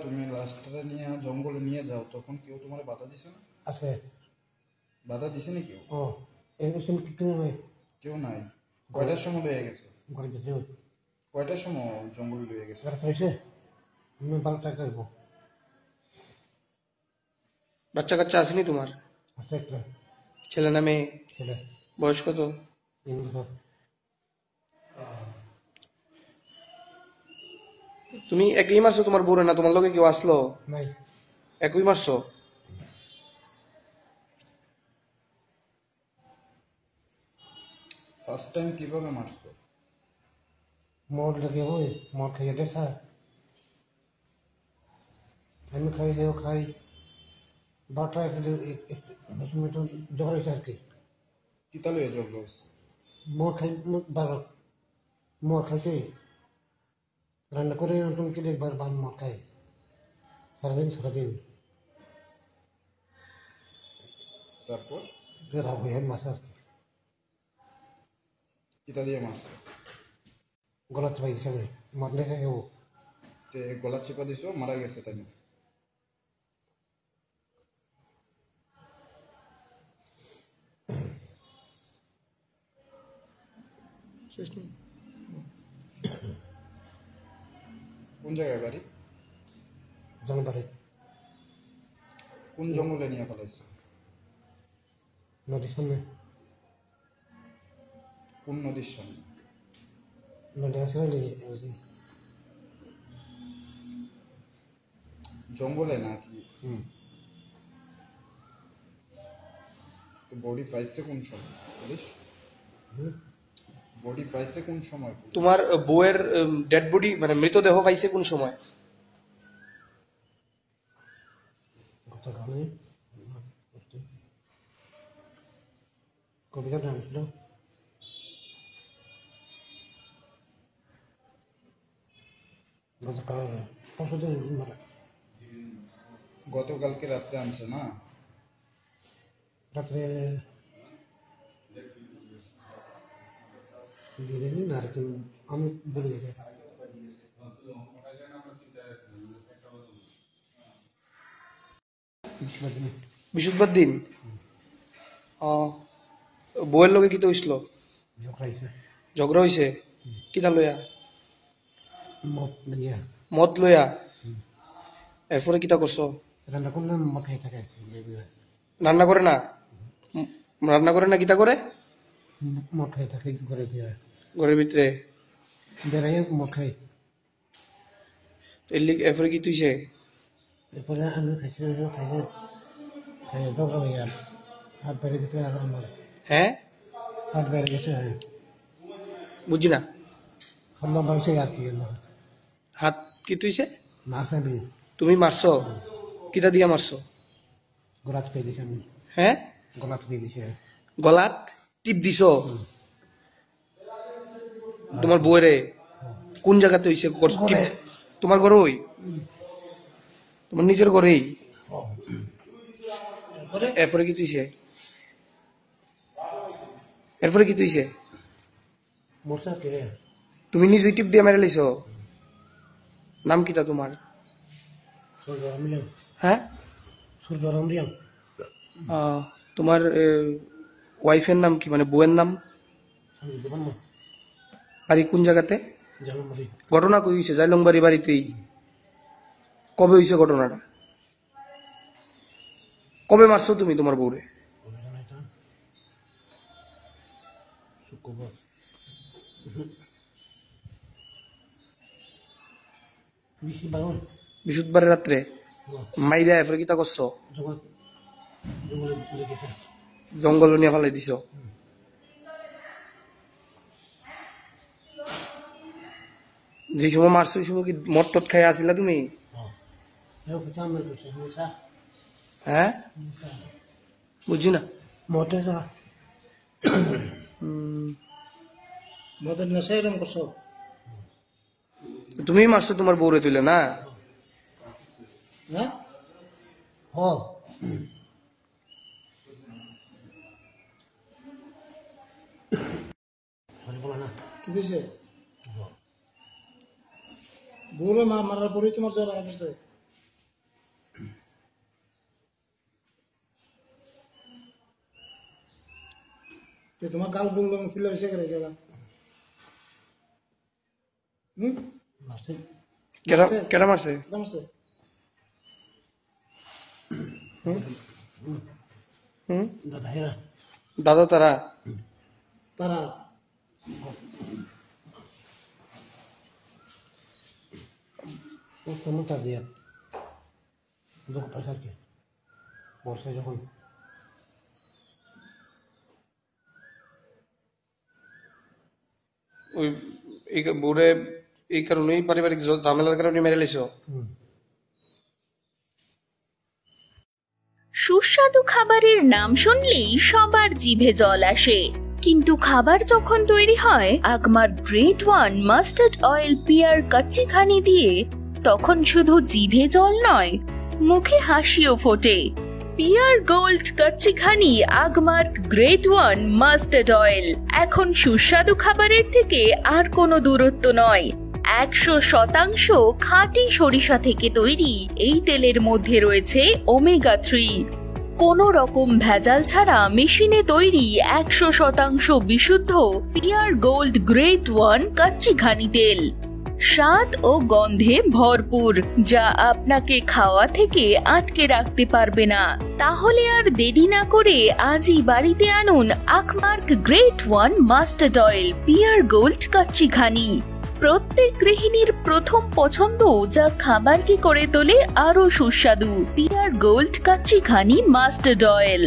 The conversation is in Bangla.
তুমি লাশটা নিয়ে জঙ্গলে নিয়ে যাও, তখন কেউ তোমার বাধা দিছে না? আছে বাধা দিছে না কেউ? এরকম কেউ নাই। কেউ নাই। কয়টার সময় লয়ে গেছো? ঘরে গেছে কয়টার সময় জঙ্গল লয়ে গেছো? রাত হয়েছে, আমি 12টা করবো। বাচ্চা কাচ্চা আসেনি তোমার? আছে একটা ছেলে না মেয়ে? ছেলে, বয়স কত? 3 বছর। তুমি একই মারছো তোমার বোরে, না তোমার লগে কেউ আসলো? নাই, একই মারছো? ফার্স্ট টাইম কিভাবে মারছো? মদ লেগে ওই মদ খাইয়ে দেখা, আমি খাই দেও খাই 12টা একটু জ্বর হয়েছে আর কি। কিতা লয়ে জঙ্গল হয়েছে? মদ খাই 12 মদ খাইছে, রান্না করে তুমি কি দেখবার বান মদ খাই সারাদিন তারপর বের হবে মাছ আর কি। কিতা দিয়ে মারছো? গলা চাপাই দিছে আমি মদ লেগে ও গলা চেপা দিছো, মারা গেছে তাই না? কোন জায়গায় বাড়ি? জঙ্গলবাড়ি কোন জঙ্গলে নিয়ে ফেলাইছে? নদীর সামনে, কোন নদীর সামনে? নদী আছে না জঙ্গলে নাকি? তো বডি পাইছে কোন সময় পুলিশ? বডি পাইছে কোন সময়? তোমার বউয়ের ডেড বডি মানে মৃতদেহ পাইছে কোন সময়? গতকালে কবিতা নাম ছিল গতকাল পরশুদিন মারা, গতকালকে রাত্রে আনছে না? রাত্রে দিনে না আর আমি বলে গেছি বৃহস্পতিবার দিন। বউয়ের লগে কি তো হইছিল? ঝগড়া হইছে কিতা লইয়া? মদ লইয়া। এরপরে কিতা করছো? রান্না করলাম, মদ খাই থাকে, রান্না করে না? রান্না করে না কিতা করে? মদ খাই থাকে ঘরের ভিতরে বেড়াই মদ খাই। এরপরে কি তুইছে? এরপরে আমি খাইছি, খাইয়ে দরকার হয়ে গেল, হাত বেড়ে গেছে আর আমার। হ্যাঁ, হাত বেড়ে গেছে, বুঝি না। হাত লম্বা হয়েছে আর কি। হাত কি তুইছে? মাছ আমি তুমি মারছো? কিতা দিয়া মারছো? গলাত পেয়ে দিছি আমি। হ্যাঁ, গলাত পেয়ে দিছি। গলাত টিপ দিছো? তোমার বউরে কোন জায়গাতে হইছে? তোমার ঘরে? ওই তোমার নিজের ঘরেই? এরপরে কি তুইছে? এরপরে কি তুইছে? তুমি নিজে টিপ দিয়ে মেরে লাইছো? নাম কিটা তোমার? হ্যাঁ, তোমার ওয়াইফের নাম কি, মানে বউয়ের নাম? বাড়ি কোন জায়গাতে? ঘটনা কই হয়েছে? জাইলংবাড়ি বাড়িতেই? কবে হয়েছে ঘটনাটা? কবে মারছো তুমি তোমার বউরে? বৃহস্পতিবারের রাত্রে মাইরা এরপরে কিতা করছো? জঙ্গল নিয়ে ফেলাই দিছ? যে সময় মারছো ওই সময় কি মদ টদ খাই আসিলা তুমি? হ্যাঁ, বুঝি না। মদের নেশা এরকম করছো? তুমি মারছো তোমার বউরে তুলে না? কি হয়েছে? বউরে মারার পরেই তোমার জ্বর আসছে? তোমার গাল গুলো ফুলে এসে গেলে যাবা মাসে কেডা কেডা মারছে নমস্তে দাদা হেরা দাদা তারা তারা ও কোনো তা দিয়া যখন পয়সা কি বর্ষায় যখন ওই এই বুড়ে এই কারণেই পারিবারিক ঝামেলার কারণে মেরে লেছো সুস্বাদু খাবারের নাম শুনলেই সবার জিভে জল আসে, কিন্তু খাবার যখন তৈরি হয় Agmark grade one mustard oil পিয়ার কাচ্চিখানি দিয়ে, তখন শুধু জিভে জল নয়, মুখে হাসিও ফোটে। পিয়ার gold kachchi ghani Agmark grade one mustard oil এখন সুস্বাদু খাবারের থেকে আর কোনো দূরত্ব নয়। 100% খাঁটি সরিষা থেকে তৈরি এই তেলের মধ্যে রয়েছে ওমেগা 3। কোনো রকম ভেজাল ছাড়া মেশিনে তৈরি 100% বিশুদ্ধ পিয়ার গোল্ড গ্রেট ওয়ান কাচ্চিখানি তেল, স্বাদ ও গন্ধে ভরপুর, যা আপনাকে খাওয়া থেকে আটকে রাখতে পারবে না। তাহলে আর দেরি না করে আজই বাড়িতে আনুন Agmark grade one mustard oil পিয়ার গোল্ড কাচ্চিখানি। প্রত্যেক গৃহিণীর প্রথম পছন্দ, যা খাবারকে করে তোলে আরো সুস্বাদু। পিয়ার গোল্ড কাচ্চিখানি মাস্টার্ড অয়েল।